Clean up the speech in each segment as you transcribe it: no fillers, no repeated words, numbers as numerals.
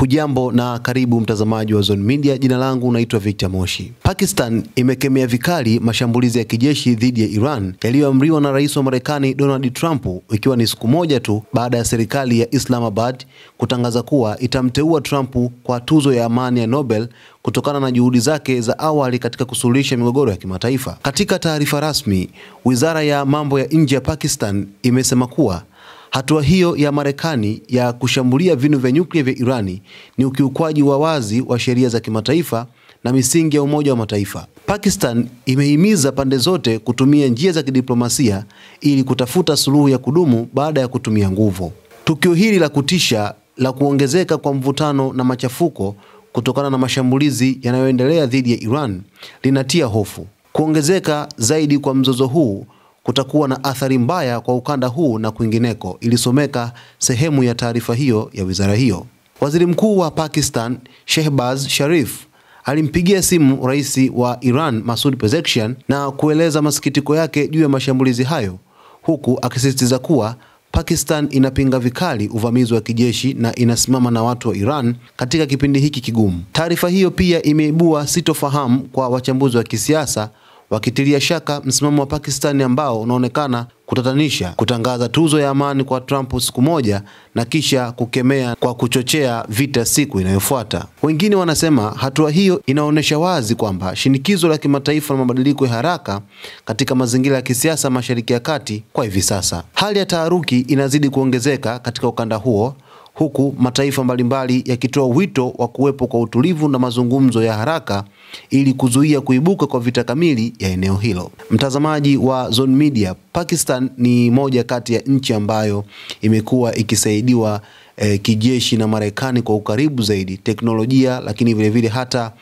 Hujambo na karibu mtazamaji wa Zone Media. Jina langu naitwa Victor Moshi. Pakistan imekemea vikali mashambulizi ya kijeshi dhidi ya Iran yaliyoamriwa na Rais wa Marekani Donald Trump, ikiwa ni siku moja tu baada ya serikali ya Islamabad kutangaza kuwa itamteua Trump kwa tuzo ya amani ya Nobel kutokana na juhudi zake za awali katika kusuluhisha migogoro ya kimataifa. Katika taarifa rasmi, Wizara ya Mambo ya Nje ya Pakistan imesema kuwa hatua hiyo ya Marekani ya kushambulia vinu vya nyuklia vya Irani ni ukiukwaji wa wazi wa sheria za kimataifa na misingi ya Umoja wa Mataifa. Pakistan imehimiza pande zote kutumia njia za kidiplomasia ili kutafuta suluhu ya kudumu baada ya kutumia nguvu. Tukio hili la kutisha la kuongezeka kwa mvutano na machafuko kutokana na mashambulizi yanayoendelea dhidi ya Iran linatia hofu. Kuongezeka zaidi kwa mzozo huu kutakuwa na athari mbaya kwa ukanda huu na kwingineko, ilisomeka sehemu ya taarifa hiyo ya wizara hiyo. Waziri Mkuu wa Pakistan Shehbaz Sharif alimpigia simu Rais wa Iran Masoud Pezeshkian na kueleza masikitiko yake juu ya mashambulizi hayo, huku akisisitiza kuwa Pakistan inapinga vikali uvamizi wa kijeshi na inasimama na watu wa Iran katika kipindi hiki kigumu. Taarifa hiyo pia imeibua sitofahamu kwa wachambuzi wa kisiasa, wakitilia shaka msimamo wa Pakistan ambao unaonekana kutatanisha kutangaza tuzo ya amani kwa Trump siku moja na kisha kukemea kwa kuchochea vita siku inayofuata. Wengine wanasema hatua hiyo inaonyesha wazi kwamba shinikizo la kimataifa na mabadiliko ya haraka katika mazingira ya kisiasa Mashariki ya Kati kwa hivi sasa. Hali ya taharuki inazidi kuongezeka katika ukanda huo, huku mataifa mbalimbali yakitoa wito wa kuwepo kwa utulivu na mazungumzo ya haraka ili kuzuia kuibuka kwa vita kamili ya eneo hilo. Mtazamaji wa Zone Media, Pakistan ni moja kati ya nchi ambayo imekuwa ikisaidiwa kijeshi na Marekani kwa ukaribu zaidi, teknolojia, lakini vile vile hata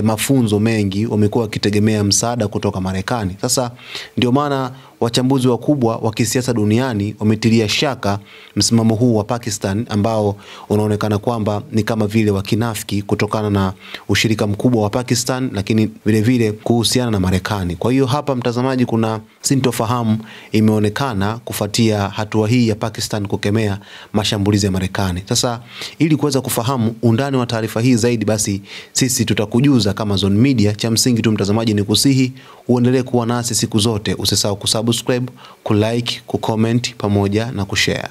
mafunzo mengi wamekuwa wakitegemea msaada kutoka Marekani. Sasa ndio maana wachambuzi wakubwa wa kisiasa duniani wametilia shaka msimamo huu wa Pakistan ambao unaonekana kwamba ni kama vile wa kinafiki kutokana na ushirika mkubwa wa Pakistan, lakini vile vile kuhusiana na Marekani. Kwa hiyo hapa mtazamaji, kuna sintofahamu imeonekana kufuatia hatua hii ya Pakistan kukemea mashambulizi ya Marekani. Sasa ili kuweza kufahamu undani wa taarifa hii zaidi, basi sisi tutakujuza kama Zone Media. Cha msingi tu mtazamaji ni kusihi uendelee kuwa nasi siku zote. Usisahau kusubscribe, kulike, kucomment pamoja na kushare.